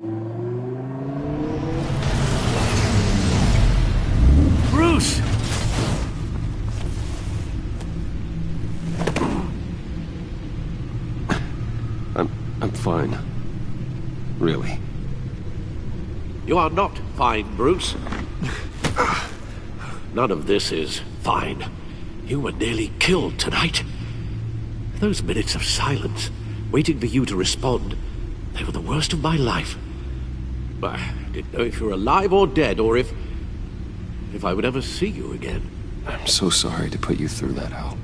Bruce! I'm fine. Really. You are not fine, Bruce. None of this is fine. You were nearly killed tonight. Those minutes of silence, waiting for you to respond, they were the worst of my life. I didn't know if you were alive or dead, or if I would ever see you again. I'm so sorry to put you through that, Al.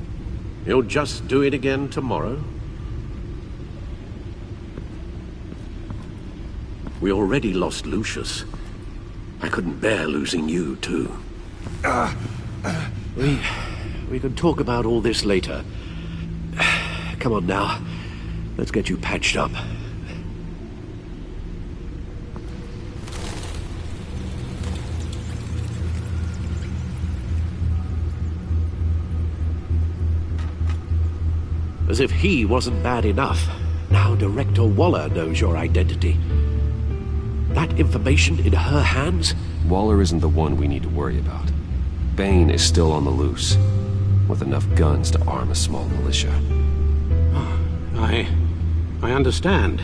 You'll just do it again tomorrow? We already lost Lucius. I couldn't bear losing you, too. We can talk about all this later. Come on now. Let's get you patched up. As if he wasn't bad enough, now Director Waller knows your identity. That information in her hands? Waller isn't the one we need to worry about. Bane is still on the loose, with enough guns to arm a small militia. I understand.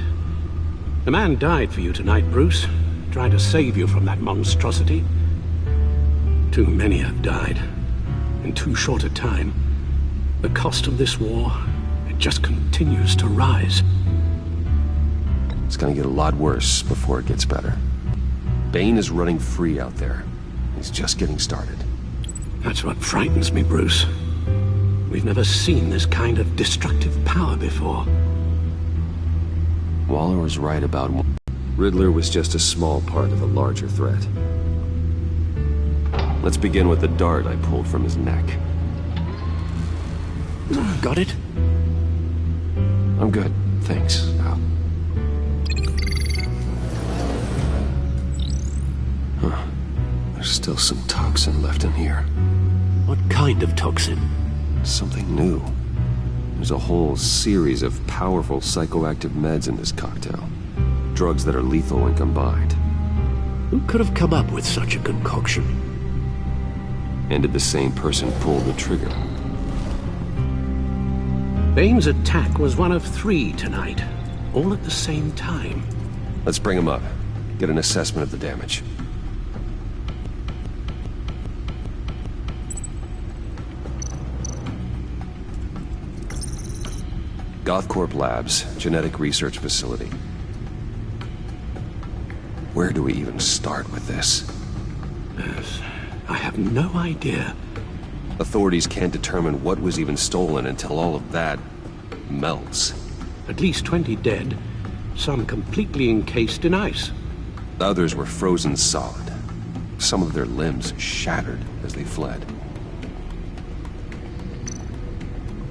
The man died for you tonight, Bruce. Trying to save you from that monstrosity. Too many have died. In too short a time. The cost of this war, it just continues to rise. It's gonna get a lot worse before it gets better. Bane is running free out there. He's just getting started. That's what frightens me, Bruce. We've never seen this kind of destructive power before. Waller was right about... Riddler was just a small part of a larger threat. Let's begin with the dart I pulled from his neck. Got it? I'm good, thanks, Al. Huh. There's still some toxin left in here. What kind of toxin? Something new. There's a whole series of powerful psychoactive meds in this cocktail. Drugs that are lethal when combined. Who could have come up with such a concoction? And did the same person pull the trigger? Bane's attack was one of 3 tonight, all at the same time. Let's bring him up. Get an assessment of the damage. Gothcorp Labs, genetic research facility. Where do we even start with this? Yes, I have no idea. Authorities can't determine what was even stolen until all of that melts. At least 20 dead, some completely encased in ice. Others were frozen solid. Some of their limbs shattered as they fled.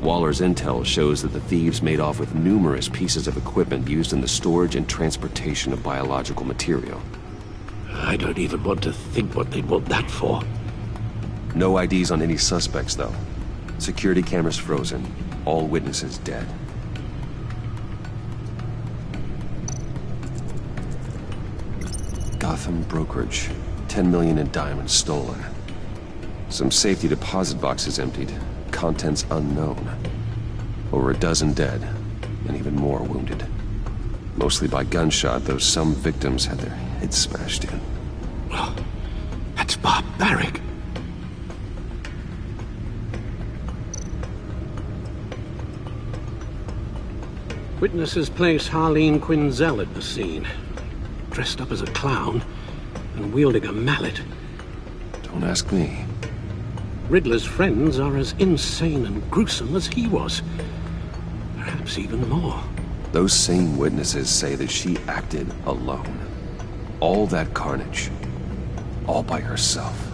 Waller's intel shows that the thieves made off with numerous pieces of equipment used in the storage and transportation of biological material. I don't even want to think what they'd want that for. No IDs on any suspects, though. Security cameras frozen. All witnesses dead. Gotham Brokerage. 10 million in diamonds stolen. Some safety deposit boxes emptied. Contents unknown. Over a dozen dead, and even more wounded. Mostly by gunshot, though some victims had their heads smashed in. Oh, that's barbaric. Witnesses place Harleen Quinzel at the scene. Dressed up as a clown and wielding a mallet. Don't ask me. Riddler's friends are as insane and gruesome as he was. Perhaps even more. Those same witnesses say that she acted alone. All that carnage. All by herself.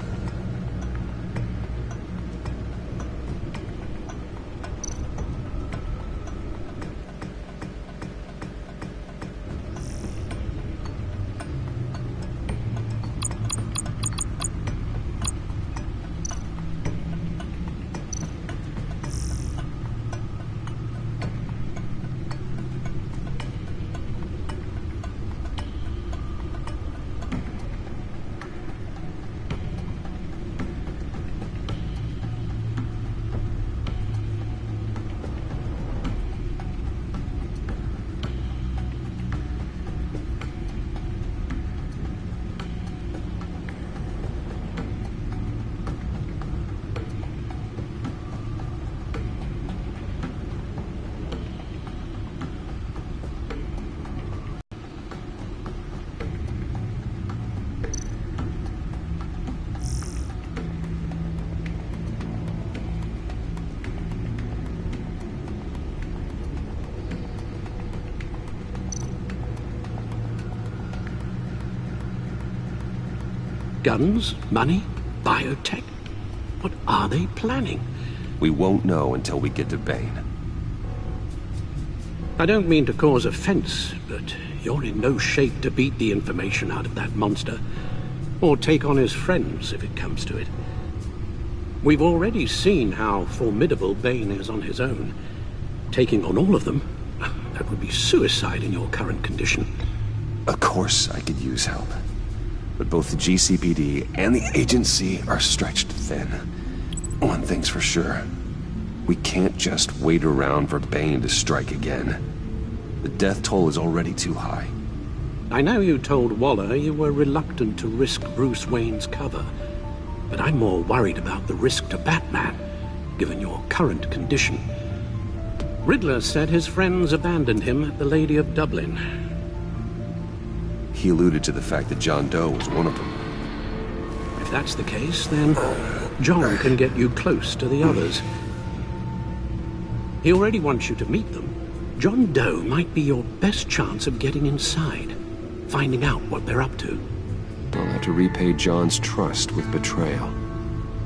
Guns? Money? Biotech? What are they planning? We won't know until we get to Bane. I don't mean to cause offense, but you're in no shape to beat the information out of that monster, or take on his friends if it comes to it. We've already seen how formidable Bane is on his own. Taking on all of them, that would be suicide in your current condition. Of course I could use help. But both the GCPD and the agency are stretched thin. One thing's for sure. We can't just wait around for Bane to strike again. The death toll is already too high. I know you told Waller you were reluctant to risk Bruce Wayne's cover, but I'm more worried about the risk to Batman, given your current condition. Riddler said his friends abandoned him at the Lady of Dublin. He alluded to the fact that John Doe was one of them. If that's the case, then John can get you close to the others. He already wants you to meet them. John Doe might be your best chance of getting inside, finding out what they're up to. I'll have to repay John's trust with betrayal.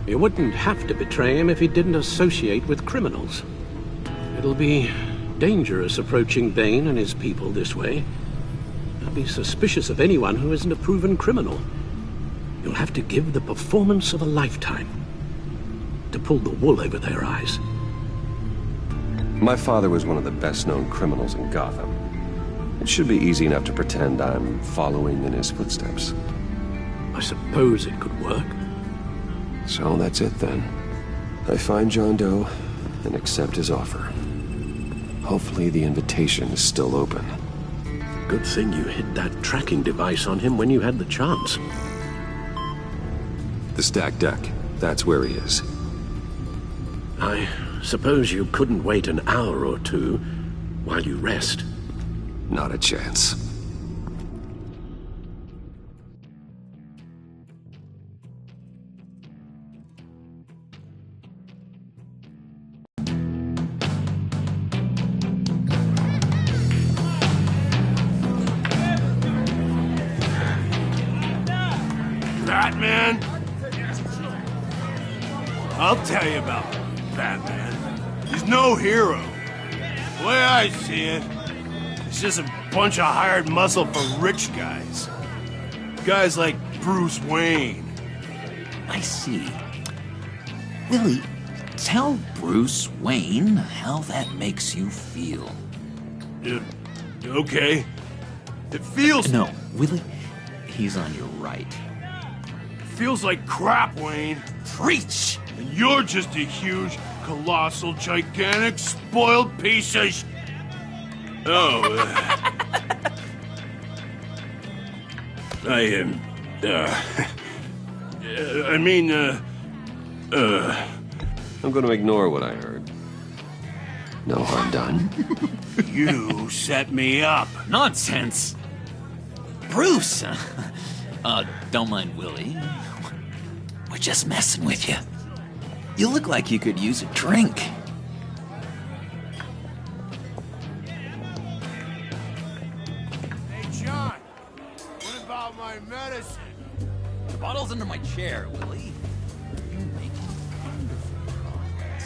You wouldn't have to betray him if he didn't associate with criminals. It'll be dangerous approaching Bane and his people this way. I'll be suspicious of anyone who isn't a proven criminal. You'll have to give the performance of a lifetime to pull the wool over their eyes. My father was one of the best-known criminals in Gotham. It should be easy enough to pretend I'm following in his footsteps. I suppose it could work. So that's it then. I find John Doe and accept his offer. Hopefully the invitation is still open. Good thing you hid that tracking device on him when you had the chance. The stacked deck. That's where he is. I suppose you couldn't wait an hour or two while you rest. Not a chance. Batman? I'll tell you about Batman. He's no hero. The way I see it, he's just a bunch of hired muscle for rich guys. Guys like Bruce Wayne. I see. Willie, tell Bruce Wayne how that makes you feel. Okay. It feels... No, Willie, he's on your right. Feels like crap, Wayne. Preach! And you're just a huge, colossal, gigantic, spoiled piece of I'm gonna ignore what I heard. No harm done. You set me up. Nonsense! Bruce! Don't mind Willie. We're just messing with you. You look like you could use a drink. Hey, John. What about my medicine? The bottle's under my chair, Willie. You're making wonderful progress.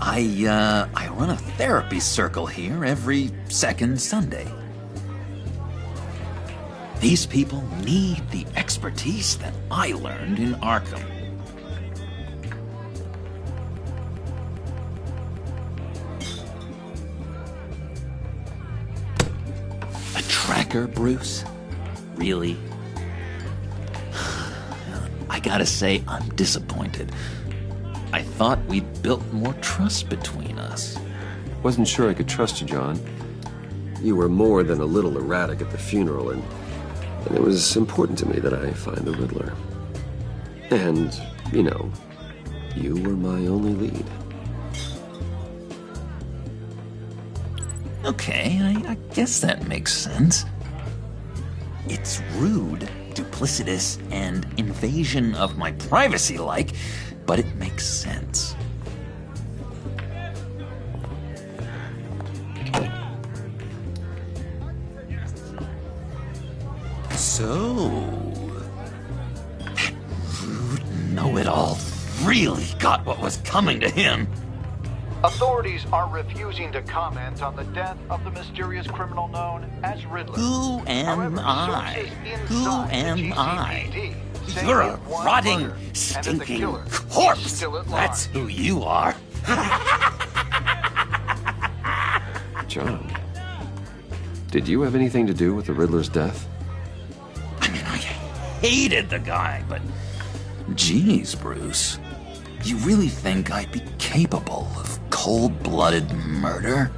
I run a therapy circle here every second Sunday. These people need the expertise that I learned in Arkham. A tracker, Bruce? Really? I gotta say, I'm disappointed. I thought we'd built more trust between us. Wasn't sure I could trust you, John. You were more than a little erratic at the funeral, and it was important to me that I find the Riddler. And, you know, you were my only lead. Okay, I guess that makes sense. It's rude, duplicitous, and invasion of my privacy-like, but it makes sense. So, that rude know-it-all really got what was coming to him. Authorities are refusing to comment on the death of the mysterious criminal known as Riddler. Who am However, I? sources Who inside the am I? GCPD say You're he a was rotting, murdered, and that the stinking killer is corpse. still at That's large. who you are. John, did you have anything to do with the Riddler's death? I mean, I hated the guy, but... Geez, Bruce. You really think I'd be capable of cold-blooded murder?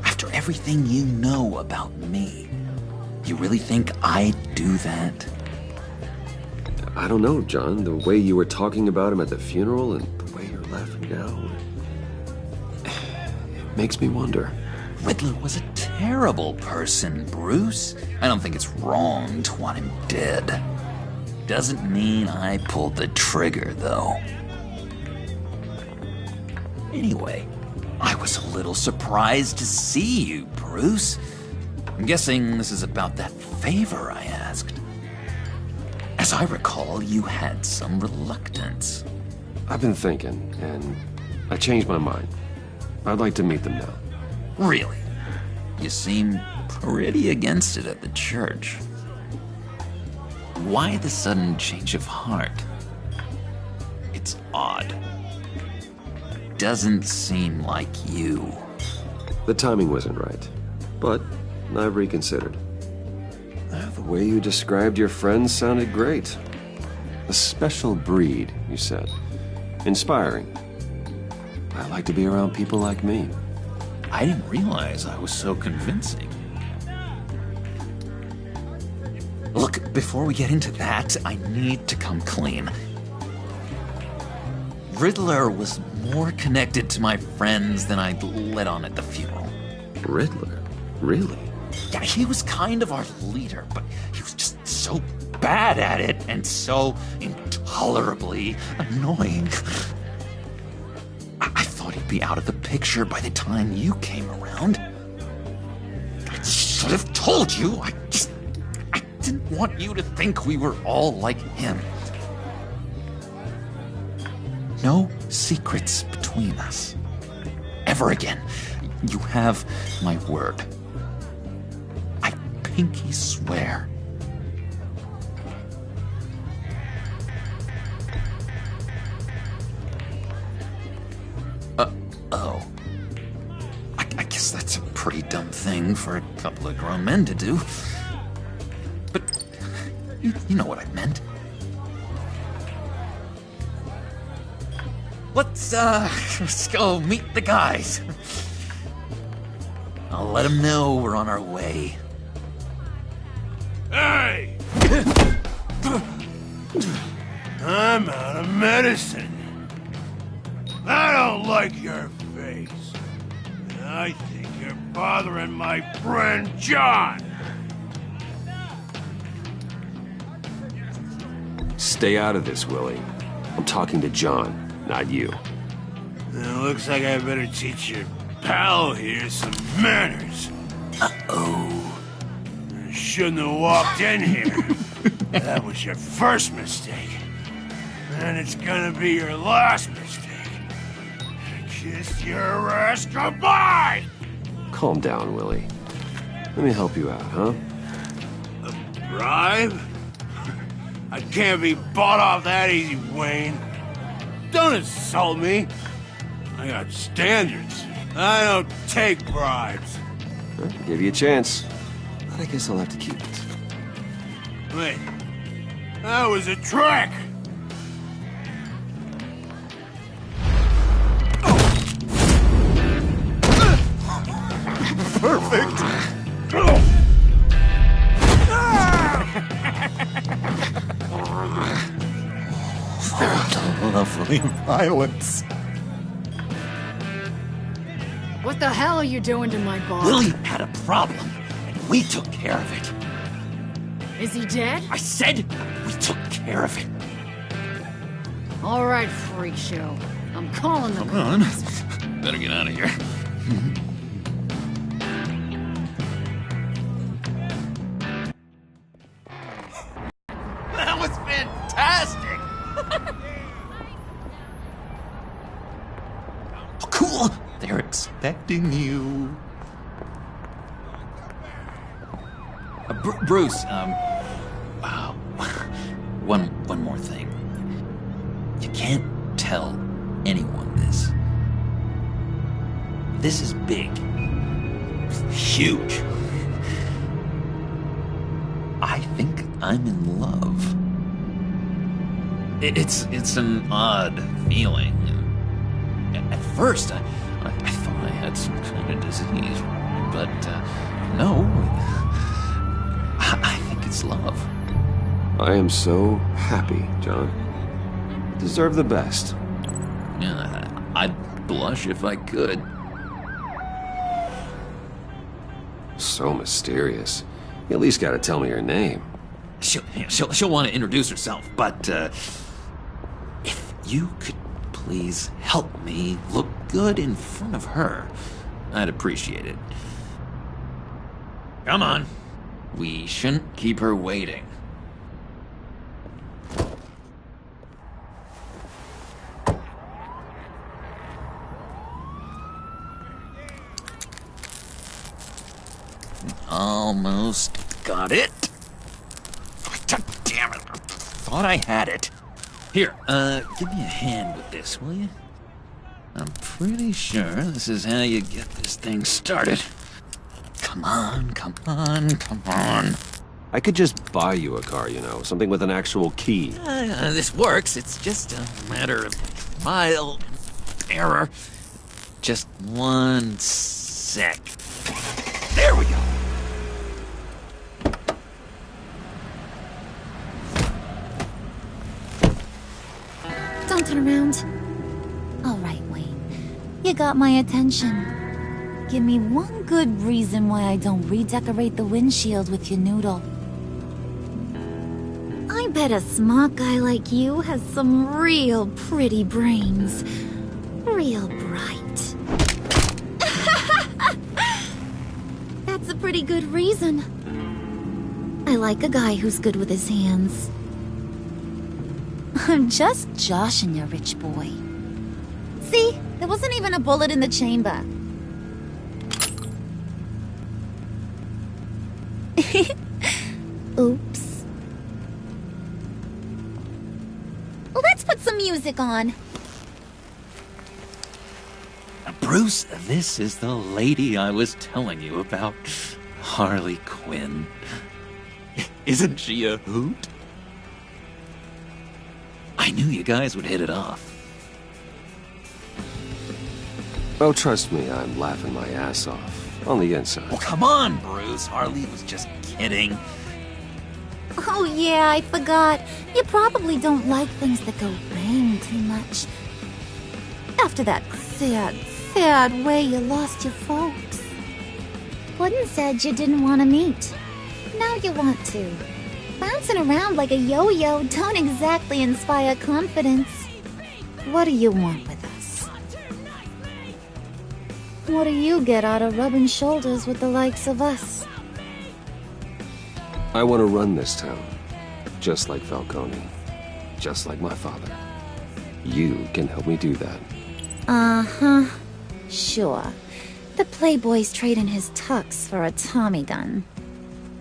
After everything you know about me, you really think I'd do that? I don't know, John. The way you were talking about him at the funeral and the way you're laughing now... It makes me wonder. Riddler was a terrible person, Bruce. I don't think it's wrong to want him dead. Doesn't mean I pulled the trigger, though. Anyway, I was a little surprised to see you, Bruce. I'm guessing this is about that favor I asked. As I recall, you had some reluctance. I've been thinking, and I changed my mind. I'd like to meet them now. Really? You seem pretty against it at the church. Why the sudden change of heart? It's odd. Doesn't seem like you. The timing wasn't right, but I've reconsidered. The way you described your friends sounded great. A special breed, you said. Inspiring. I like to be around people like me. I didn't realize I was so convincing. Look, before we get into that, I need to come clean. Riddler was more connected to my friends than I'd let on at the funeral. Riddler? Really? Yeah, he was kind of our leader, but he was just so bad at it and so intolerably annoying. I thought he'd be out of the picture by the time you came around. I should have told you. I didn't want you to think we were all like him. No secrets between us. Ever again. You have my word. I pinky swear. Oh. I guess that's a pretty dumb thing for a couple of grown men to do. But you know what I meant. Let's go meet the guys. I'll let them know we're on our way. Hey! I'm out of medicine. I don't like your face. And I think you're bothering my friend John. Stay out of this, Willie. I'm talking to John, not you. It looks like I better teach your pal here some manners. Uh-oh. You shouldn't have walked in here. That was your first mistake. And it's gonna be your last mistake. Kiss your ass goodbye! Calm down, Willie. Let me help you out, huh? A bribe? I can't be bought off that easy, Wayne. Don't insult me. I got standards. I don't take bribes. I'll give you a chance. But I guess I'll have to keep it. Wait. That was a trick! Lovely violence. What the hell are you doing to my boss? Willie had a problem, and we took care of it. Is he dead? I said we took care of it. All right, freak show. I'm calling the Come on. Better get out of here. expecting you. Bruce, one more thing. You can't tell anyone this. This is big. Huge. I think I'm in love. It's an odd feeling. At first, I thought I had some kind of disease, but no. I think it's love. I am so happy, John. You deserve the best. Yeah, I'd blush if I could. So mysterious. You at least gotta tell me your name. She'll want to introduce herself, but if you could please help me look good in front of her, I'd appreciate it. Come on. We shouldn't keep her waiting. Almost got it. God damn it. Thought I had it. Here, give me a hand with this, will you? I'm pretty sure this is how you get this thing started. Come on, come on, come on. I could just buy you a car, you know, something with an actual key. This works. It's just a matter of trial and error. Just one sec. There we go. Don't turn around. All right, Wayne. You got my attention. Give me one good reason why I don't redecorate the windshield with your noodle. I bet a smart guy like you has some real pretty brains. Real bright. That's a pretty good reason. I like a guy who's good with his hands. I'm just joshing you, rich boy. See? There wasn't even a bullet in the chamber. Oops. Let's put some music on. Bruce, this is the lady I was telling you about. Harley Quinn. Isn't she a hoot? I knew you guys would hit it off. Oh, trust me, I'm laughing my ass off. On the inside. Oh, come on, Bruce. Harley was just kidding. Oh yeah, I forgot. You probably don't like things that go bang too much. After that sad way you lost your folks. Puddin' said you didn't want to meet. Now you want to. Bouncing around like a yo-yo don't exactly inspire confidence. What do you want with us? What do you get out of rubbing shoulders with the likes of us? I want to run this town. Just like Falcone. Just like my father. You can help me do that. Uh-huh. Sure. The Playboy's trading his tux for a Tommy gun.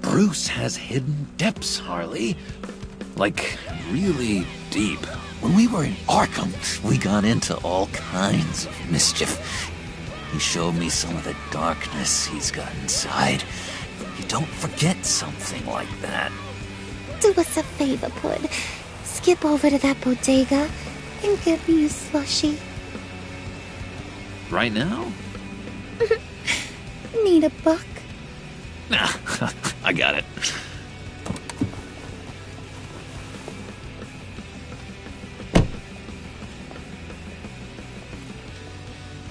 Bruce has hidden depths, Harley. Like, really deep. When we were in Arkham, we got into all kinds of mischief. He showed me some of the darkness he's got inside. You don't forget something like that. Do us a favor, Pud. Skip over to that bodega and get me a slushie. Right now? Need a buck? Nah, I got it.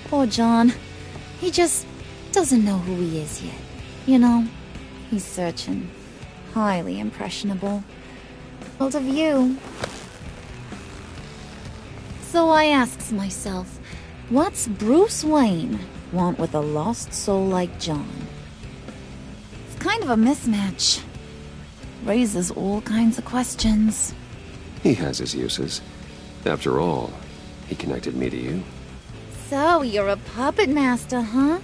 Poor John. He just doesn't know who he is yet. You know, he's searching. Highly impressionable. World of you. So I asks myself, what's Bruce Wayne want with a lost soul like John? It's kind of a mismatch. Raises all kinds of questions. He has his uses. After all, he connected me to you. So, you're a puppet master, huh?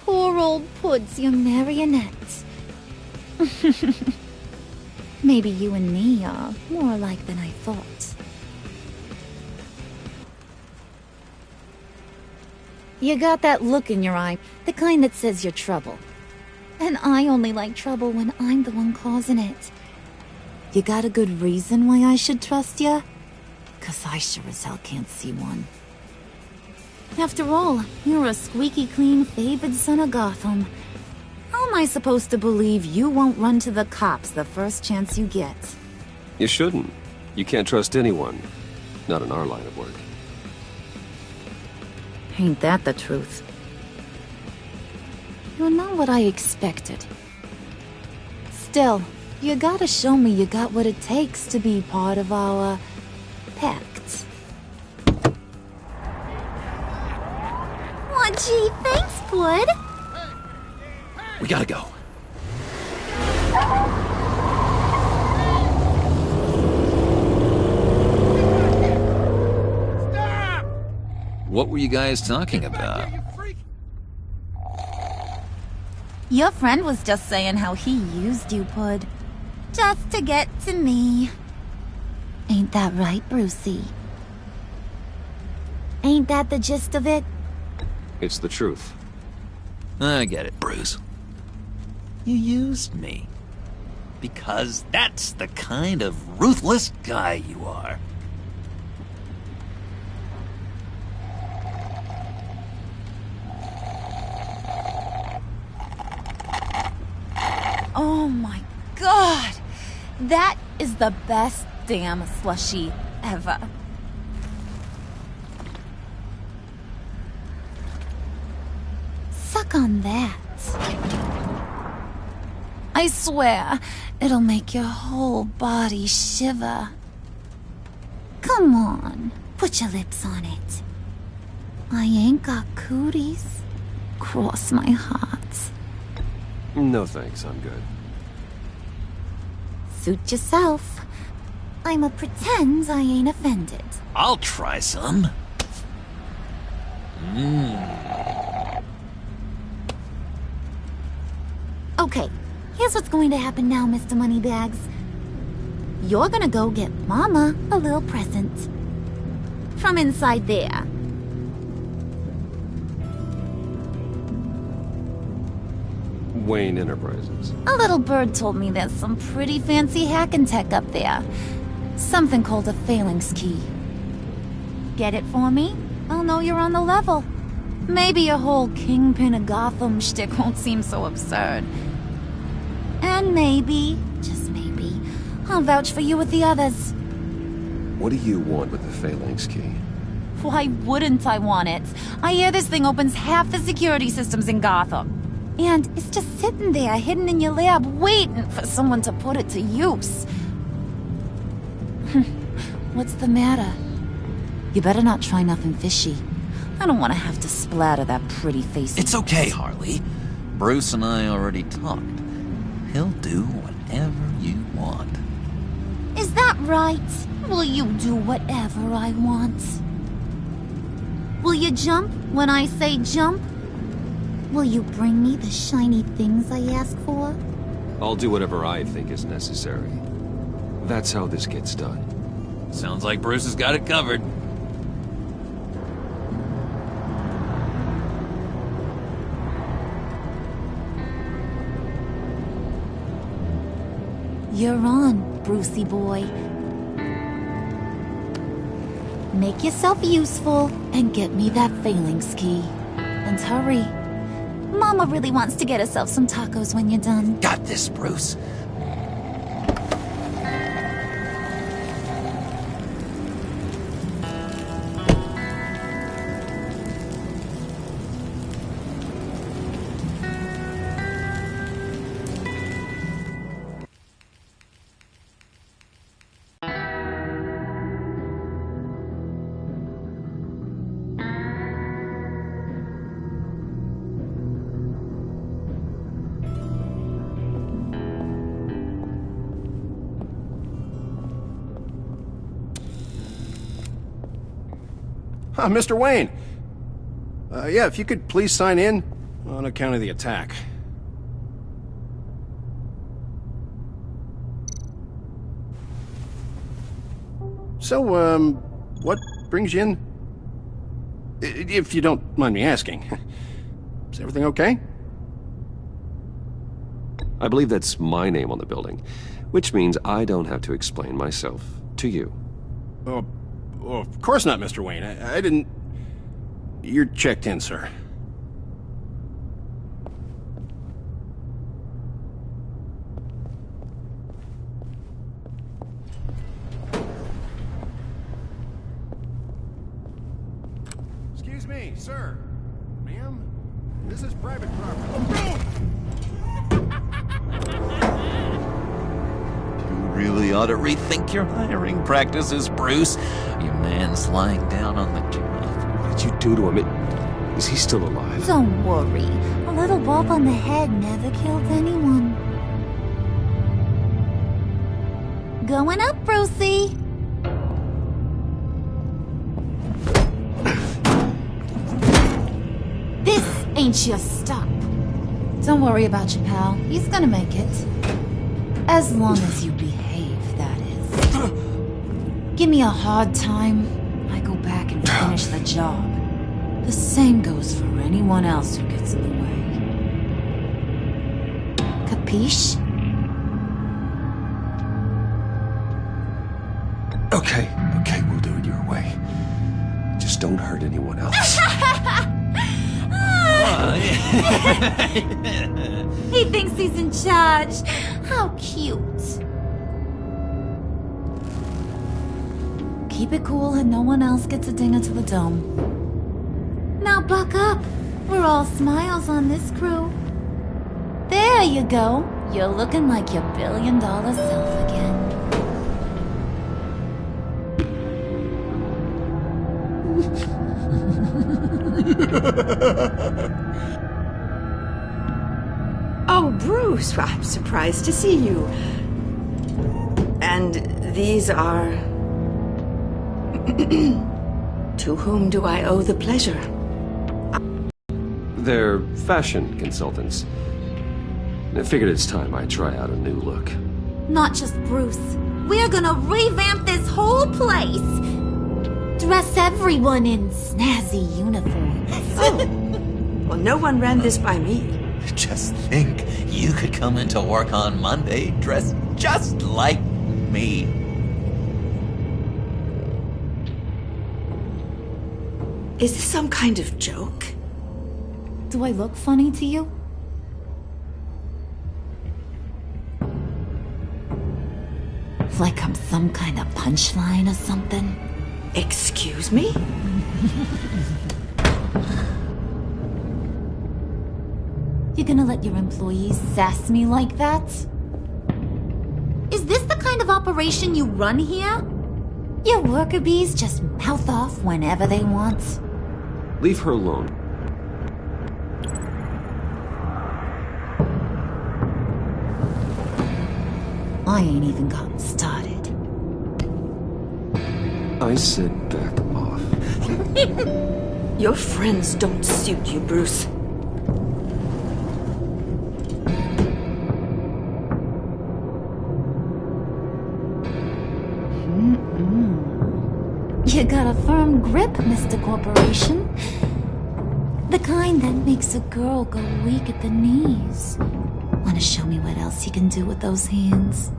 Poor old Puds, your marionette. Maybe you and me are more alike than I thought. You got that look in your eye, the kind that says you're trouble. And I only like trouble when I'm the one causing it. You got a good reason why I should trust you? 'Cause I sure as hell can't see one. After all, you're a squeaky clean favored son of Gotham. How am I supposed to believe you won't run to the cops the first chance you get? You shouldn't. You can't trust anyone. Not in our line of work. Ain't that the truth? You're not what I expected. Still, you gotta show me you got what it takes to be part of our pact. Aw, gee, thanks, Bud. We gotta go. What were you guys talking about? Your friend was just saying how he used you, Pud. Just to get to me. Ain't that right, Brucey? Ain't that the gist of it? It's the truth. I get it, Bruce. You used me. Because that's the kind of ruthless guy you are. Oh my god! That is the best damn slushie ever. Suck on that. I swear, it'll make your whole body shiver. Come on, put your lips on it. I ain't got cooties. Cross my heart. No thanks, I'm good. Suit yourself. I'ma pretend I ain't offended. I'll try some. Okay, here's what's going to happen now, Mr. Moneybags. You're gonna go get Mama a little present. From inside there. Wayne Enterprises. A little bird told me there's some pretty fancy hacking tech up there. Something called a phalanx key. Get it for me? I'll know you're on the level. Maybe your whole Kingpin of Gotham shtick won't seem so absurd. And maybe, just maybe, I'll vouch for you with the others. What do you want with the phalanx key? Why wouldn't I want it? I hear this thing opens half the security systems in Gotham. And it's just sitting there, hidden in your lab, waiting for someone to put it to use. What's the matter? You better not try nothing fishy. I don't want to have to splatter that pretty face. It's okay, Harley. Bruce and I already talked. He'll do whatever you want. Is that right? Will you do whatever I want? Will you jump when I say jump? Will you bring me the shiny things I ask for? I'll do whatever I think is necessary. That's how this gets done. Sounds like Bruce has got it covered. You're on, Brucey boy. Make yourself useful and get me that phalanx key. And hurry. Mama really wants to get herself some tacos when you're done. Got this, Bruce. Mr. Wayne. Yeah, if you could please sign in on account of the attack. So, what brings you in? If you don't mind me asking. Is everything okay? I believe that's my name on the building, which means I don't have to explain myself to you. Oh, of course not, Mr. Wayne. I didn't... You're checked in, sir. Excuse me, sir. Ma'am? This is private property. You really ought to rethink your hiring practices, Bruce. Your man's lying down on the job. What did you do to him? Is he still alive? Don't worry. A little bump on the head never killed anyone. Going up, Brucey. This ain't your stop. Don't worry about your pal. He's gonna make it. As long as you behave, that is. Give me a hard time, I go back and finish the job. The same goes for anyone else who gets in the way. Capiche? Okay, we'll do it your way. Just don't hurt anyone else. He thinks he's in charge. How cute. Keep it cool and no one else gets a dinger to the dome. Now buck up. We're all smiles on this crew. There you go. You're looking like your billion-dollar self again. Oh, Bruce, I'm surprised to see you. And these are... To whom do I owe the pleasure? They're fashion consultants. I figured it's time I try out a new look. Not just Bruce. We're gonna revamp this whole place. Dress everyone in snazzy uniforms. Oh. Well, no one ran this by me. Just think, you could come into work on Monday dressed just like me. Is this some kind of joke? Do I look funny to you? Like I'm some kind of punchline or something? Excuse me? You gonna let your employees sass me like that? Is this the kind of operation you run here? Your worker bees just mouth off whenever they want. Leave her alone. I ain't even gotten started. I said back off. Your friends don't suit you, Bruce. You got a firm grip, Mr. Corporation. The kind that makes a girl go weak at the knees. Wanna show me what else you can do with those hands?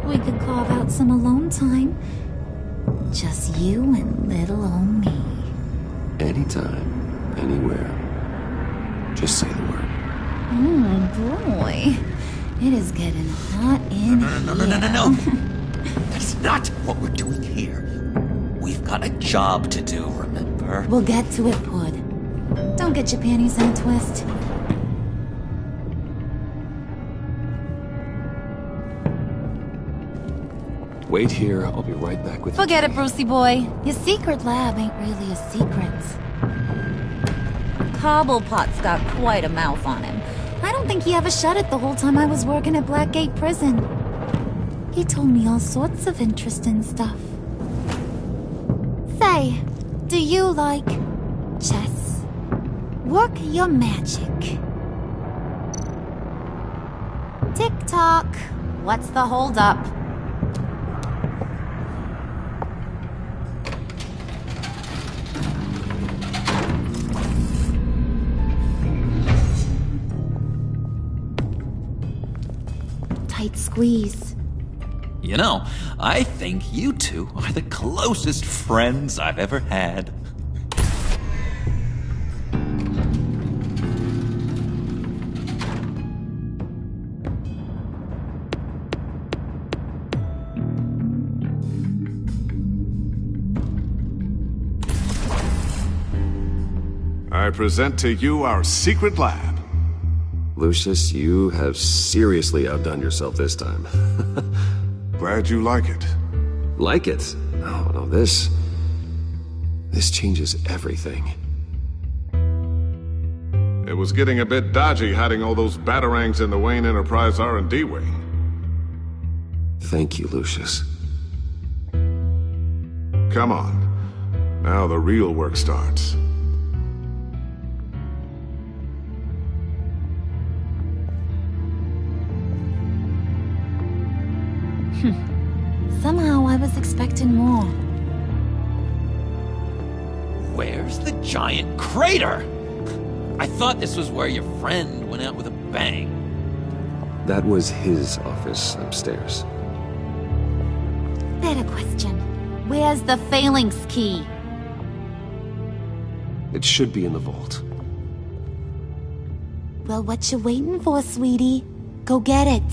We could carve out some alone time. Just you and little old me. Anytime, anywhere. Just say the word. Oh boy. It is getting hot in here. No. That's not what we're doing here. We've got a job to do, remember? We'll get to it, Pud. Don't get your panties in a twist. Wait here, I'll be right back with you. Forget it, Brucey boy. Your secret lab ain't really a secret. Cobblepot's got quite a mouth on him. I don't think he ever shut it the whole time I was working at Blackgate Prison. He told me all sorts of interesting stuff. Say, do you like chess? Work your magic. Tick-tock. What's the holdup? Tight squeeze. You know, I think you two are the closest friends I've ever had. I present to you our secret lab. Lucius, you have seriously outdone yourself this time. Glad you like it. Like it? Oh, no, this changes everything. It was getting a bit dodgy hiding all those batarangs in the Wayne Enterprise R&D wing. Thank you, Lucius. Come on. Now the real work starts. Somehow I was expecting more. Where's the giant crater? I thought this was where your friend went out with a bang. That was his office upstairs. Better question. Where's the phalanx key? It should be in the vault. Well, what you waiting for, sweetie? Go get it.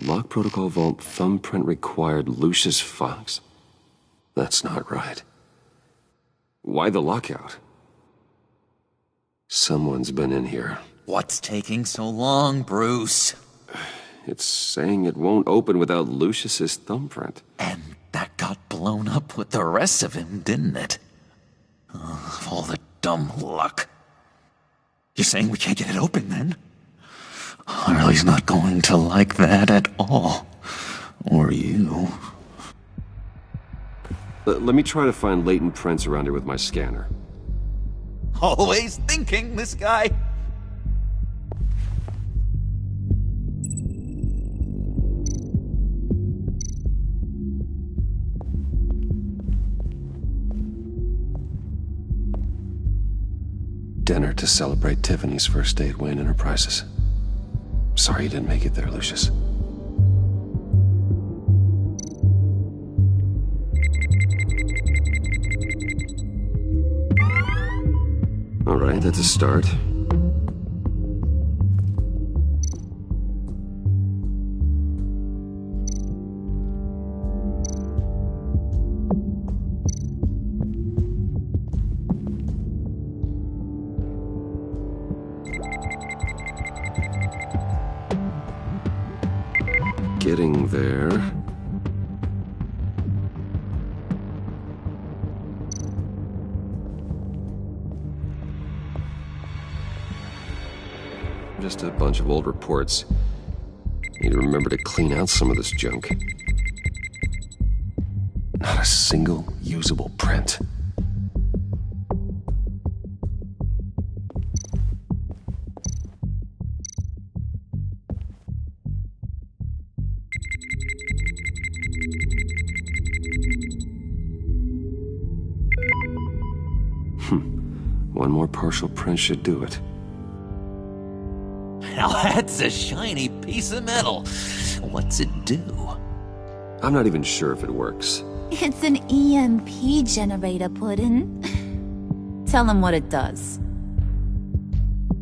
Lock protocol vault thumbprint required Lucius Fox. That's not right. Why the lockout? Someone's been in here. What's taking so long, Bruce? It's saying it won't open without Lucius's thumbprint. And that got blown up with the rest of him, didn't it? All the dumb luck. You're saying we can't get it open, then? Harley's not going to like that at all. Or you. Let me try to find latent prints around here with my scanner. Always thinking, this guy. Dinner to celebrate Tiffany's first day at Wayne Enterprises. Sorry you didn't make it there, Lucius. All right, that's a start. Getting there. Just a bunch of old reports. Need to remember to clean out some of this junk. Not a single usable print. One more partial print should do it. Now that's a shiny piece of metal. What's it do? I'm not even sure if it works. It's an EMP generator, Puddin'. Tell him what it does.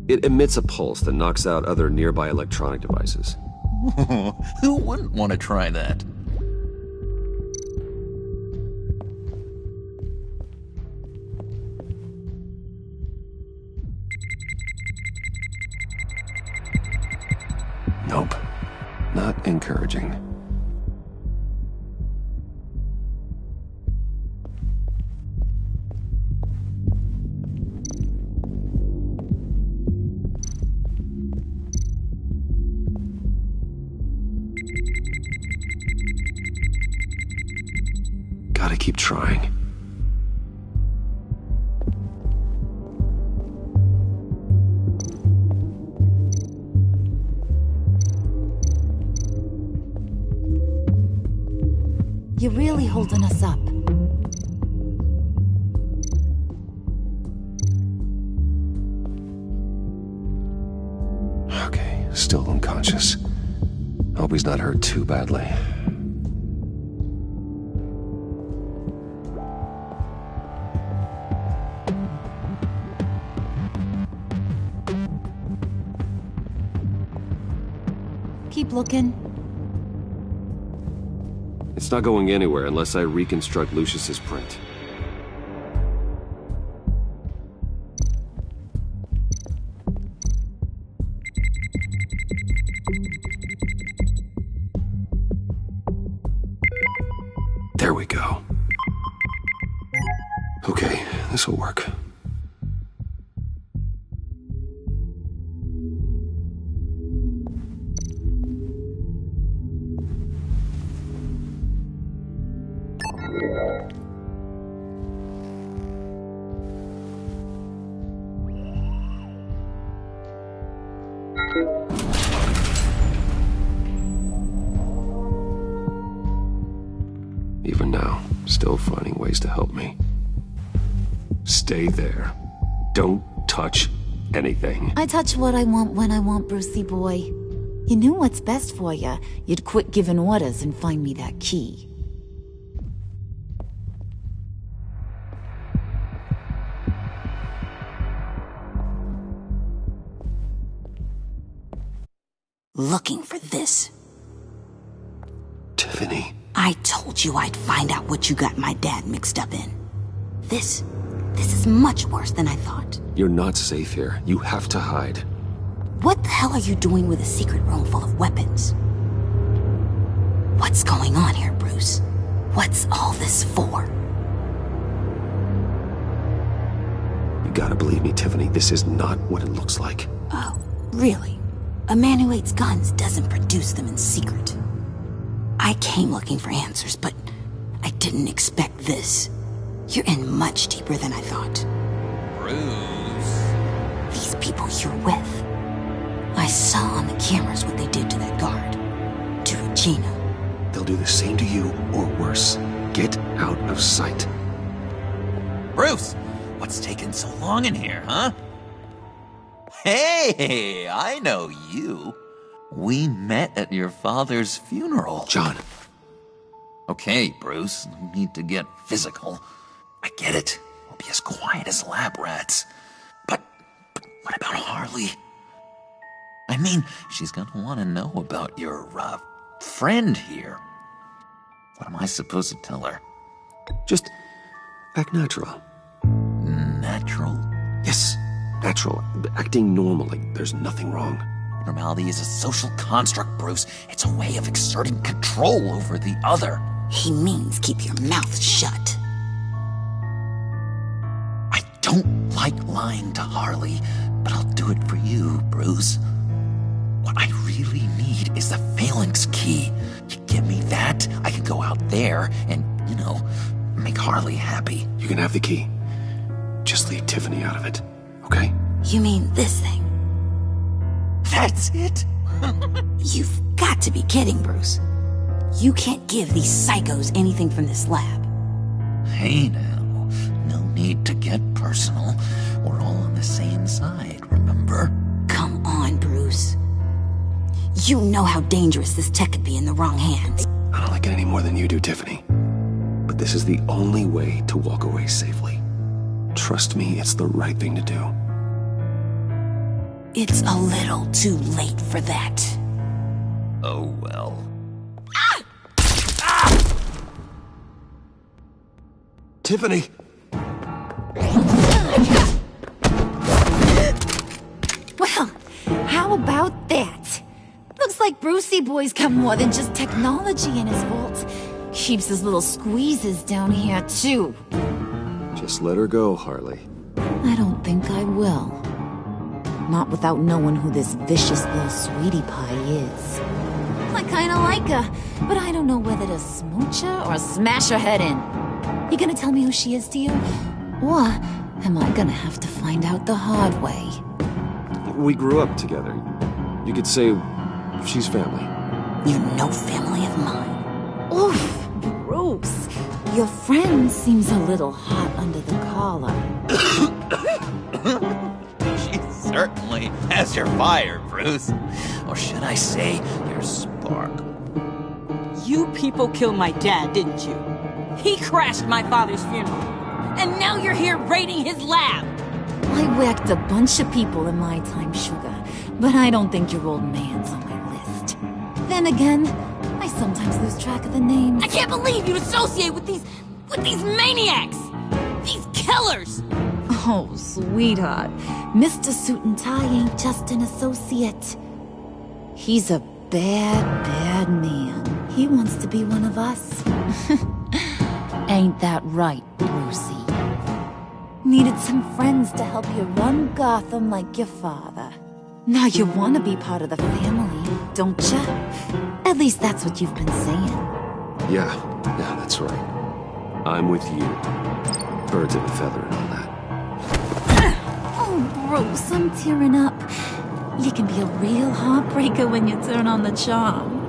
It emits a pulse that knocks out other nearby electronic devices. Who wouldn't want to try that? Nope. Not encouraging. Gotta keep trying. You're really holding us up. Okay, still unconscious. Hope he's not hurt too badly. Keep looking. It's not going anywhere unless I reconstruct Lucius's print. There we go. Okay, this will work. Even now, still finding ways to help me. Stay there. Don't touch anything. I touch what I want when I want, Brucey boy. You knew what's best for you. You'd quit giving orders and find me that key. Looking for this. Tiffany. I told you I'd find out what you got my dad mixed up in. This is much worse than I thought. You're not safe here. You have to hide. What the hell are you doing with a secret room full of weapons? What's going on here, Bruce? What's all this for? You gotta believe me, Tiffany. This is not what it looks like. Oh, really? A man who hates guns doesn't produce them in secret. I came looking for answers, but I didn't expect this. You're in much deeper than I thought. Bruce. These people you're with. I saw on the cameras what they did to that guard. To Regina. They'll do the same to you, or worse. Get out of sight. Bruce! What's taking so long in here, huh? Hey, I know you. We met at your father's funeral. John. Okay, Bruce, no need to get physical. I get it. We'll be as quiet as lab rats. But what about Harley? I mean, she's gonna want to know about your, friend here. What am I supposed to tell her? Just act natural. Natural? Yes, natural. Acting normal, like there's nothing wrong. Normality is a social construct, Bruce. It's a way of exerting control over the other. He means keep your mouth shut. I don't like lying to Harley, but I'll do it for you, Bruce. What I really need is the phalanx key. You give me that, I can go out there and, make Harley happy. You can have the key. Just leave Tiffany out of it, okay? You mean this thing? That's it? You've got to be kidding, Bruce. You can't give these psychos anything from this lab. Hey now, no need to get personal. We're all on the same side, remember? Come on, Bruce. You know how dangerous this tech could be in the wrong hands. I don't like it any more than you do, Tiffany. But this is the only way to walk away safely. Trust me, it's the right thing to do. It's a little too late for that. Oh well. Tiffany! Well, how about that? Looks Looks like Brucey Boy's got more than just technology in his vault. Keeps his little squeezes down here, too. Just let her go, Harley. I don't think I will. Not without knowing who this vicious little sweetie pie is. I kinda like her, but I don't know whether to smooch her or smash her head in. You gonna tell me who she is to you? Or am I gonna have to find out the hard way? We grew up together. You could say she's family. You're no family of mine. Oof, Bruce. Your friend seems a little hot under the collar. She certainly has your fire, Bruce. Or should I say, your spark. You people killed my dad, didn't you? He crashed my father's funeral. And now you're here raiding his lab. I whacked a bunch of people in my time, Sugar. But I don't think your old man's on my list. Then again, I sometimes lose track of the names. I can't believe you associate with these maniacs! These killers! Oh, sweetheart. Mr. Suit and Tie ain't just an associate. He's a bad, bad man. He wants to be one of us. Ain't that right, Brucey? Needed some friends to help you run Gotham like your father. Now you want to be part of the family, don't ya? At least that's what you've been saying. Yeah, that's right. I'm with you. Birds of a feather and all that. Oh, Bruce, I'm tearing up. You can be a real heartbreaker when you turn on the charm.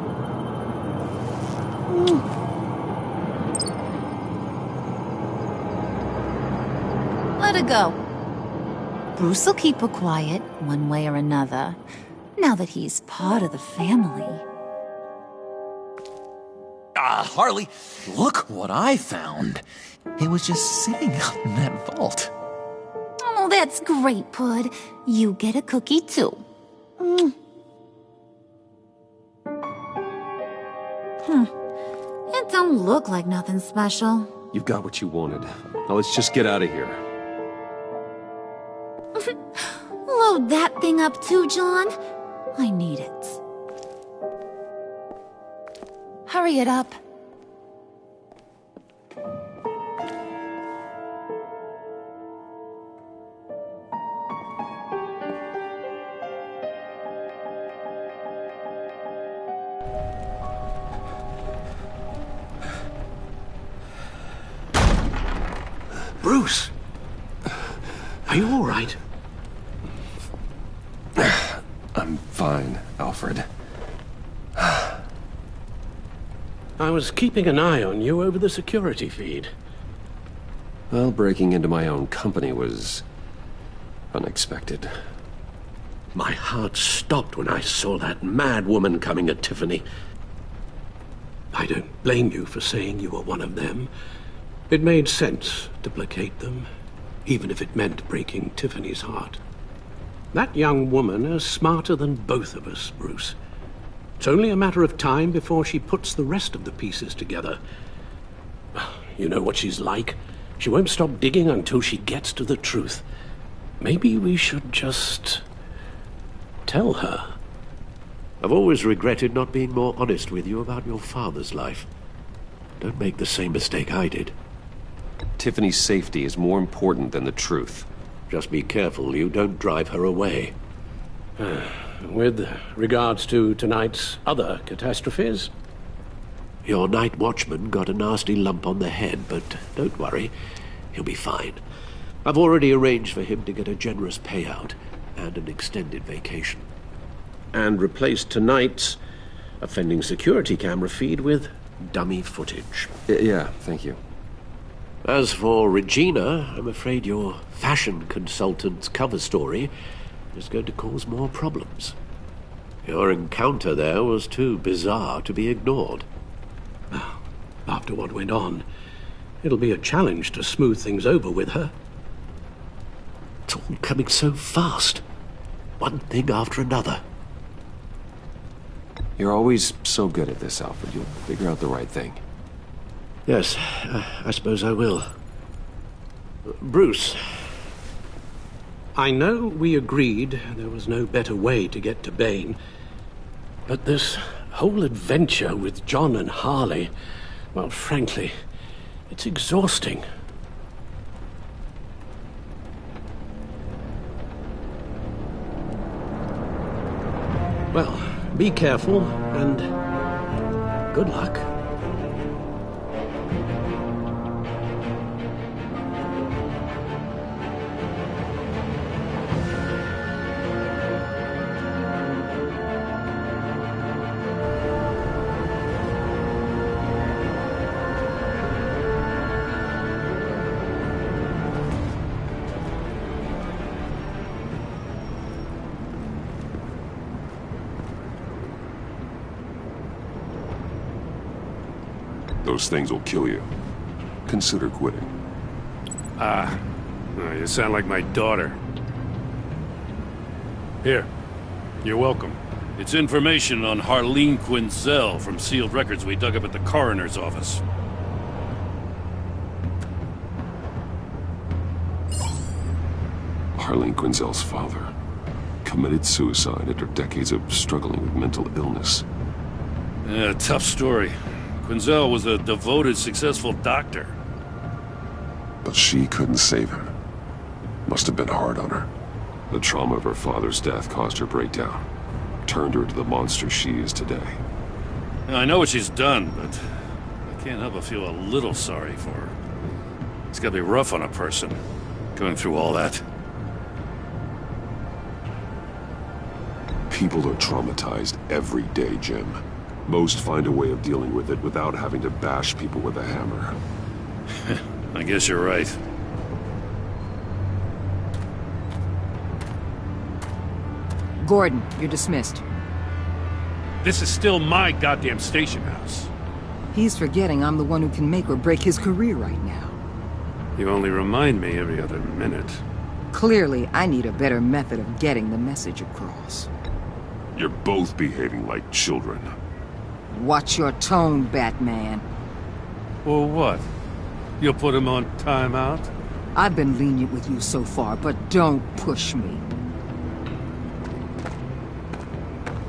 Let her go. Bruce will keep her quiet, one way or another, now that he's part of the family. Harley, look what I found. It was just sitting out in that vault. Oh, that's great, Pud. You get a cookie, too. It don't look like nothing special. You've got what you wanted. Now let's just get out of here. Load that thing up too, John. I need it. Hurry it up. Bruce! Are you all right? I'm fine, Alfred. I was keeping an eye on you over the security feed. Well, breaking into my own company was unexpected. My heart stopped when I saw that mad woman coming at Tiffany. I don't blame you for saying you were one of them. It made sense to placate them, even if it meant breaking Tiffany's heart. That young woman is smarter than both of us, Bruce. It's only a matter of time before she puts the rest of the pieces together. You know what she's like. She won't stop digging until she gets to the truth. Maybe we should just tell her. I've always regretted not being more honest with you about your father's life. Don't make the same mistake I did. Tiffany's safety is more important than the truth. Just be careful you don't drive her away. With regards to tonight's other catastrophes? Your night watchman got a nasty lump on the head, but don't worry. He'll be fine. I've already arranged for him to get a generous payout and an extended vacation. And replaced tonight's offending security camera feed with dummy footage. Yeah, thank you. As for Regina, I'm afraid your fashion consultant's cover story is going to cause more problems. Your encounter there was too bizarre to be ignored. After what went on, it'll be a challenge to smooth things over with her. It's all coming so fast. One thing after another. You're always so good at this, Alfred. You'll figure out the right thing. Yes, I suppose I will. Bruce. I know we agreed there was no better way to get to Bane, But this whole adventure with John and Harley, well, frankly, it's exhausting. Well, be careful, and good luck. Those things will kill you. Consider quitting. You sound like my daughter. Here. You're welcome. It's information on Harleen Quinzel from sealed records we dug up at the coroner's office. Harleen Quinzel's father committed suicide after decades of struggling with mental illness. Yeah, tough story. Quinzel was a devoted, successful doctor. But she couldn't save him. Must have been hard on her. The trauma of her father's death caused her breakdown. Turned her into the monster she is today. I know what she's done, but I can't help but feel a little sorry for her. It's gotta be rough on a person, going through all that. People are traumatized every day, Jim. Most find a way of dealing with it without having to bash people with a hammer. I guess you're right. Gordon, you're dismissed. This is still my goddamn station house. He's forgetting I'm the one who can make or break his career right now. You only remind me every other minute. Clearly, I need a better method of getting the message across. You're both behaving like children. Watch your tone, Batman. Well, what? You'll put him on timeout? I've been lenient with you so far, but don't push me.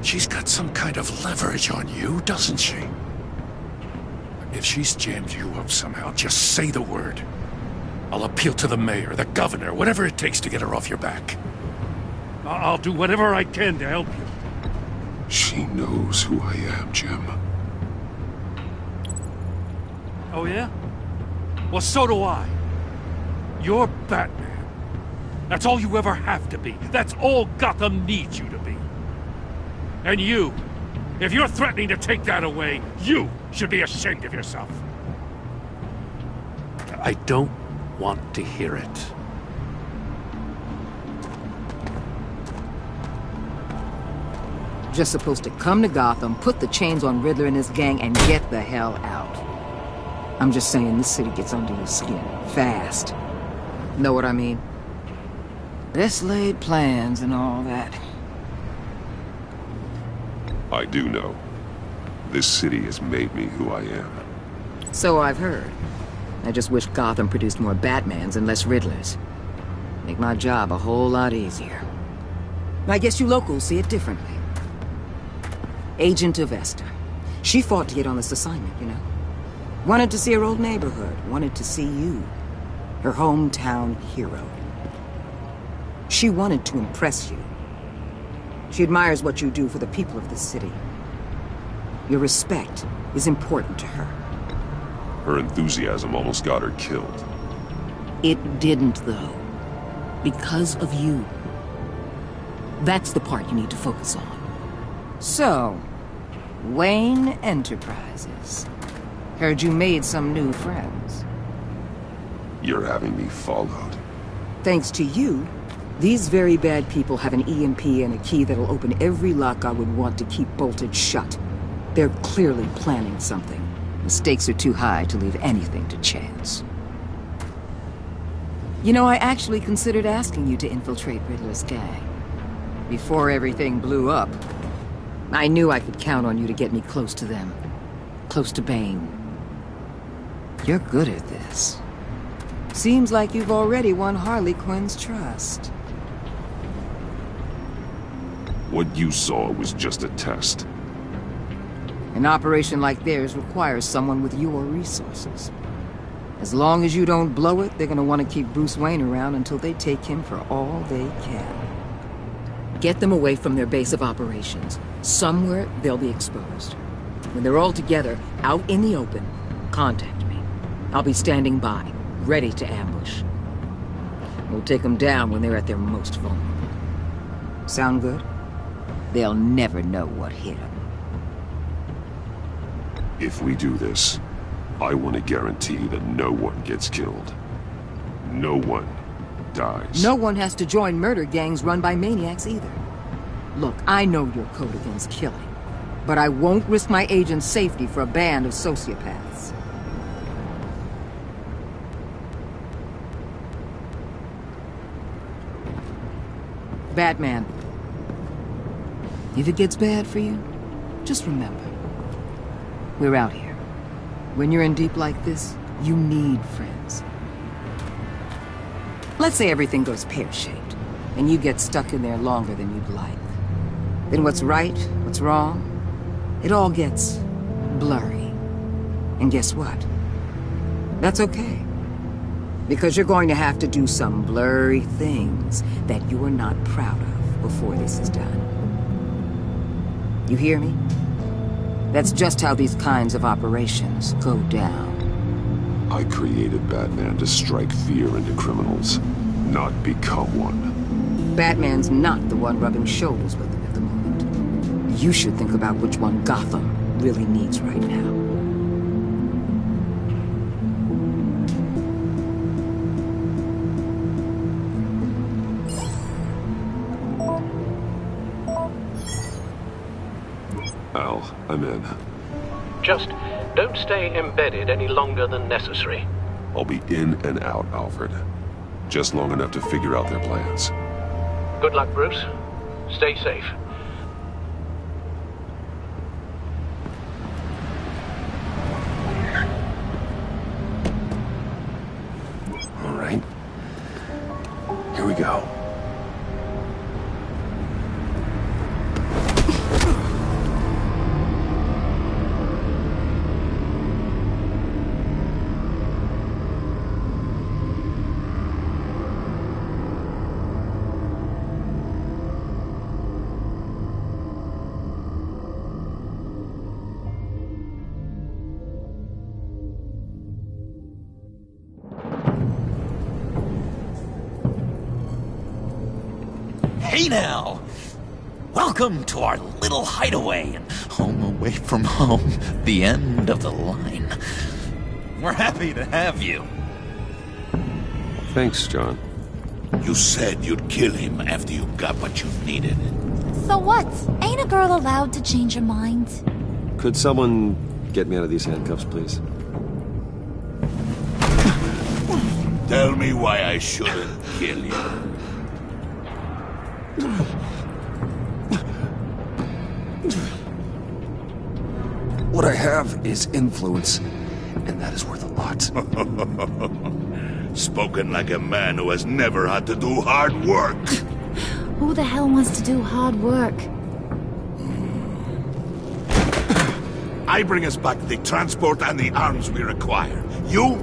She's got some kind of leverage on you, doesn't she? If she's jammed you up somehow, just say the word. I'll appeal to the mayor, the governor, whatever it takes to get her off your back. I'll do whatever I can to help you. She knows who I am, Jim. Oh, yeah? Well, so do I. You're Batman. That's all you ever have to be. That's all Gotham needs you to be. And you, if you're threatening to take that away, you should be ashamed of yourself. I don't want to hear it. Just supposed to come to Gotham, put the chains on Riddler and his gang, and get the hell out. I'm just saying, this city gets under your skin. Fast. Know what I mean? Best laid plans and all that. I do know. This city has made me who I am. So I've heard. I just wish Gotham produced more Batmans and less Riddlers. Make my job a whole lot easier. I guess you locals see it differently. Agent Avesta. She fought to get on this assignment, you know. Wanted to see her old neighborhood. Wanted to see you. Her hometown hero. She wanted to impress you. She admires what you do for the people of the city. Your respect is important to her. Her enthusiasm almost got her killed. It didn't, though. Because of you. That's the part you need to focus on. So, Wayne Enterprises. Heard you made some new friends. You're having me followed. Thanks to you, these very bad people have an EMP and a key that'll open every lock I would want to keep bolted shut. They're clearly planning something. The stakes are too high to leave anything to chance. You know, I actually considered asking you to infiltrate Riddler's gang. Before everything blew up, I knew I could count on you to get me close to them. Close to Bane. You're good at this. Seems like you've already won Harley Quinn's trust. What you saw was just a test. An operation like theirs requires someone with your resources. As long as you don't blow it, they're gonna want to keep Bruce Wayne around until they take him for all they can. Get them away from their base of operations. Somewhere they'll be exposed. When they're all together, out in the open, contact me. I'll be standing by, ready to ambush. We'll take them down when they're at their most vulnerable. Sound good? They'll never know what hit them. If we do this, I want to guarantee that no one gets killed. No one dies. No one has to join murder gangs run by maniacs either. Look, I know your code against killing, but I won't risk my agent's safety for a band of sociopaths. Batman, if it gets bad for you, just remember, we're out here. When you're in deep like this, you need friends. Let's say everything goes pear-shaped, and you get stuck in there longer than you'd like. Then what's right, what's wrong, it all gets blurry. And guess what? That's okay. Because you're going to have to do some blurry things that you are not proud of before this is done. You hear me? That's just how these kinds of operations go down. I created Batman to strike fear into criminals, not become one. Batman's not the one rubbing shoulders with them at the moment. You should think about which one Gotham really needs right now. Al, I'm in. Just don't stay embedded any longer than necessary. I'll be in and out, Alfred. Just long enough to figure out their plans. Good luck, Bruce. Stay safe. All right. Here we go. Hey now! Welcome to our little hideaway and home away from home, the end of the line. We're happy to have you. Thanks, John. You said you'd kill him after you got what you needed. So what? Ain't a girl allowed to change her mind? Could someone get me out of these handcuffs, please? Tell me why I shouldn't kill you. What I have is influence, and that is worth a lot. Spoken like a man who has never had to do hard work. Who the hell wants to do hard work? I bring us back the transport and the arms we require. You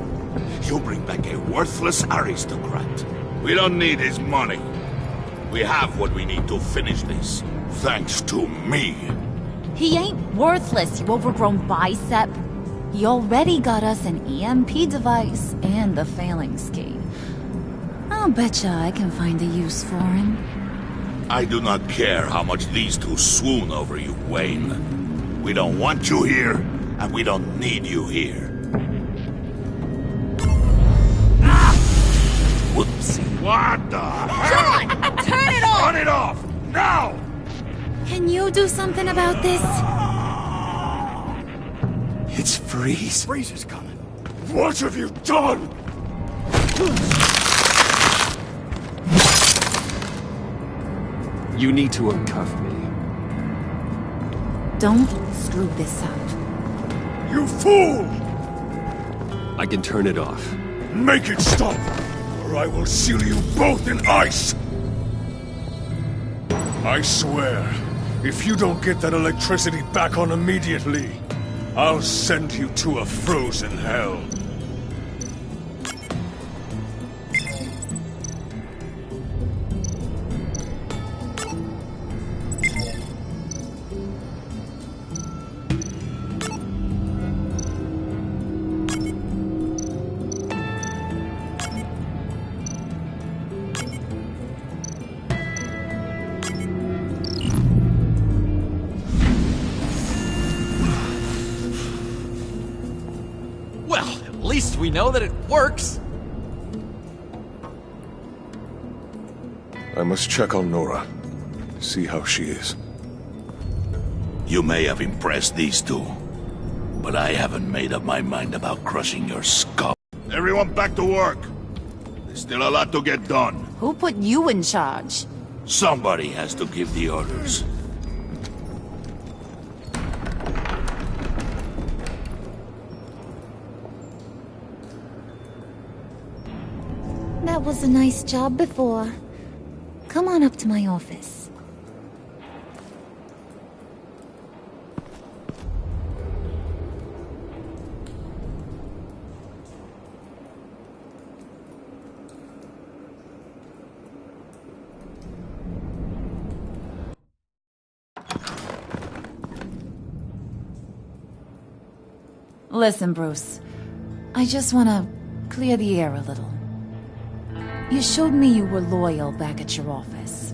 bring back a worthless aristocrat. We don't need his money. We have what we need to finish this, thanks to me. He ain't worthless, you overgrown bicep. He already got us an EMP device and the phalanx key. I'll betcha I can find a use for him. I do not care how much these two swoon over you, Wayne. We don't want you here, and we don't need you here. Whoopsie. What the hell? John! Turn it off! Turn it off! Now! Can you do something about this? It's Freeze. Freeze is coming. What have you done? You need to uncuff me. Don't screw this up. You fool! I can turn it off. Make it stop, or I will seal you both in ice! I swear, If you don't get that electricity back on immediately, I'll send you to a frozen hell. We know that it works. I must check on Nora. See how she is. You may have impressed these two, but I haven't made up my mind about crushing your skull. Everyone back to work. There's still a lot to get done. Who put you in charge? Somebody has to give the orders. That was a nice job before. Come on up to my office. Listen, Bruce. I just want to clear the air a little. You showed me you were loyal back at your office.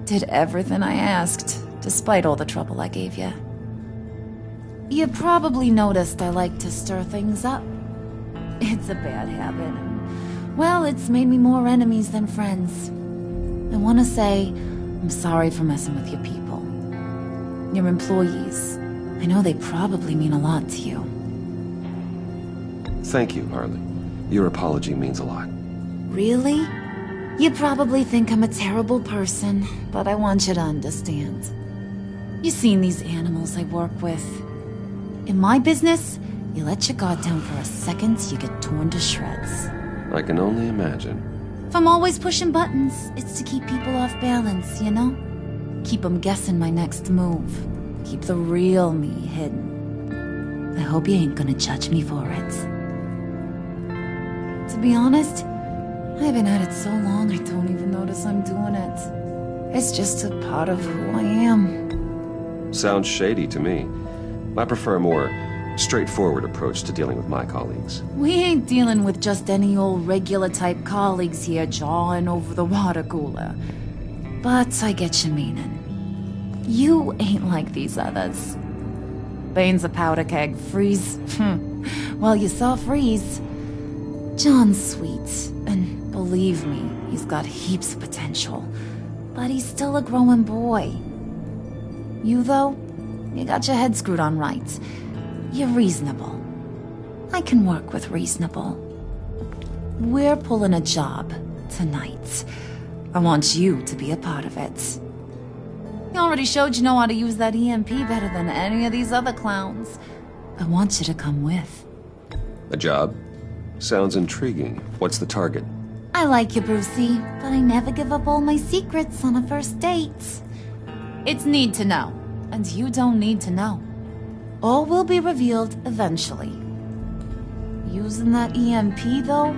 Did everything I asked, despite all the trouble I gave you. You probably noticed I like to stir things up. It's a bad habit. Well, it's made me more enemies than friends. I want to say I'm sorry for messing with your people. Your employees. I know they probably mean a lot to you. Thank you, Harley. Your apology means a lot. Really? You probably think I'm a terrible person, but I want you to understand. You've seen these animals I work with. In my business, you let your guard down for a second, you get torn to shreds. I can only imagine. If I'm always pushing buttons, it's to keep people off balance, you know? Keep them guessing my next move. Keep the real me hidden. I hope you ain't gonna judge me for it. To be honest, I've been at it so long I don't even notice I'm doing it. It's just a part of who I am. Sounds shady to me. I prefer a more straightforward approach to dealing with my colleagues. We ain't dealing with just any old regular type colleagues here jawing over the water cooler. But I get your meaning. You ain't like these others. Bane's a powder keg. Freeze. Well, you saw Freeze. John's sweet, and believe me, he's got heaps of potential. But he's still a growing boy. You, though, you got your head screwed on right. You're reasonable. I can work with reasonable. We're pulling a job tonight. I want you to be a part of it. You already showed you know how to use that EMP better than any of these other clowns. I want you to come with. A job? Sounds intriguing. What's the target? I like you, Brucey, but I never give up all my secrets on a first date. It's need to know, and you don't need to know. All will be revealed eventually. Using that EMP, though,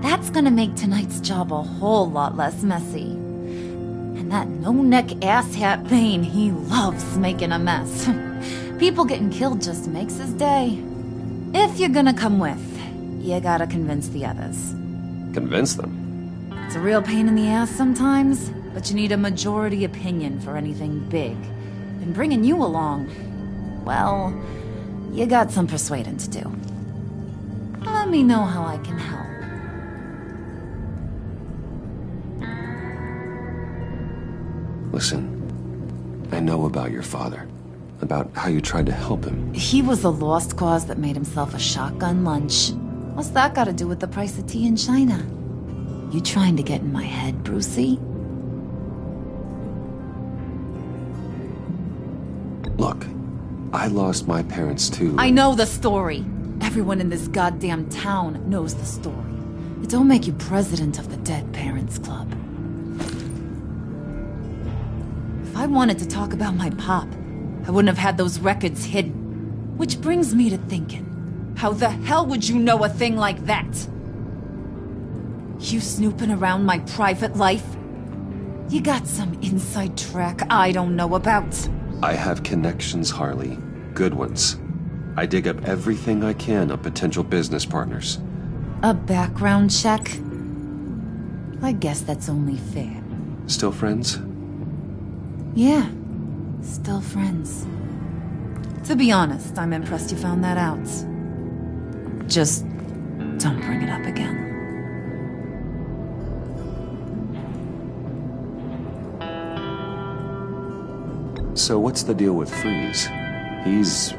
that's gonna make tonight's job a whole lot less messy. And that no-neck asshat Bane, he loves making a mess. People getting killed just makes his day. If you're gonna come with, you gotta convince the others. Convince them? It's a real pain in the ass sometimes, but you need a majority opinion for anything big. And bringing you along, well, you got some persuading to do. Let me know how I can help. Listen, I know about your father. About how you tried to help him. He was a lost cause that made himself a shotgun lunch. What's that got to do with the price of tea in China? You trying to get in my head, Brucey? Look, I lost my parents too. I know the story. Everyone in this goddamn town knows the story. It don't make you president of the Dead Parents Club. If I wanted to talk about my pop, I wouldn't have had those records hidden. Which brings me to thinking, how the hell would you know a thing like that? You snooping around my private life? You got some inside track I don't know about. I have connections, Harley. Good ones. I dig up everything I can on potential business partners. A background check? I guess that's only fair. Still friends? Yeah, still friends. To be honest, I'm impressed you found that out. Just don't bring it up again. So what's the deal with Freeze? He's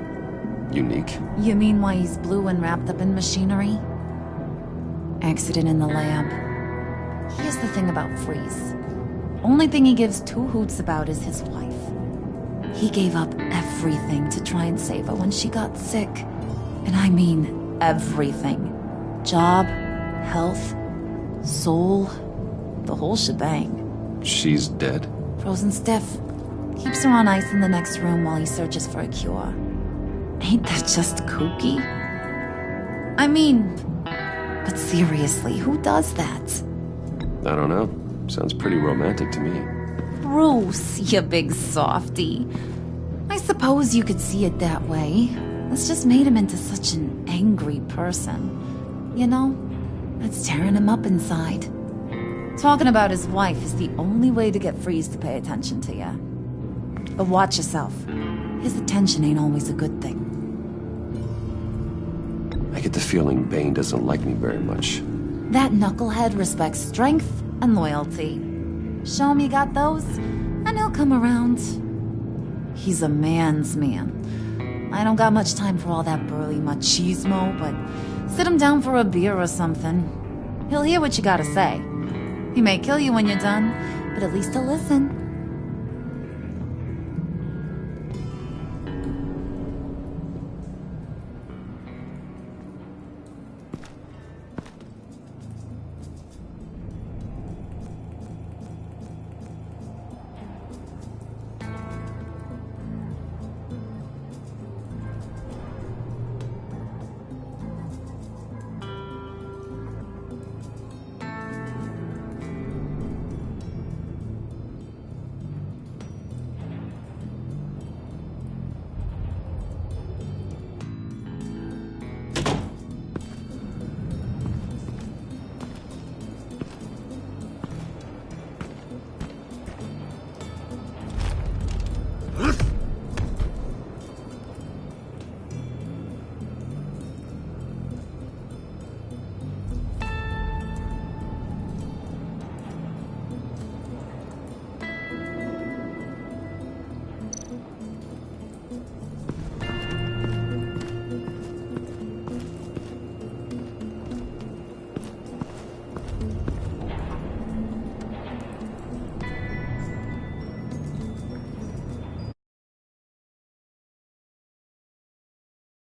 unique. You mean why he's blue and wrapped up in machinery? Accident in the lab. Here's the thing about Freeze. Only thing he gives two hoots about is his wife. He gave up everything to try and save her when she got sick. And I mean everything. Job, health, soul, the whole shebang. She's dead? Frozen stiff. Keeps her on ice in the next room while he searches for a cure. Ain't that just kooky? I mean, but seriously, who does that? I don't know. Sounds pretty romantic to me. Bruce, you big softy. I suppose you could see it that way. That's just made him into such an angry person. You know, that's tearing him up inside. Talking about his wife is the only way to get Freeze to pay attention to you. But watch yourself. His attention ain't always a good thing. I get the feeling Bane doesn't like me very much. That knucklehead respects strength and loyalty. Show him you got those, and he'll come around. He's a man's man. I don't got much time for all that burly machismo, but sit him down for a beer or something. He'll hear what you gotta say. He may kill you when you're done, but at least he'll listen.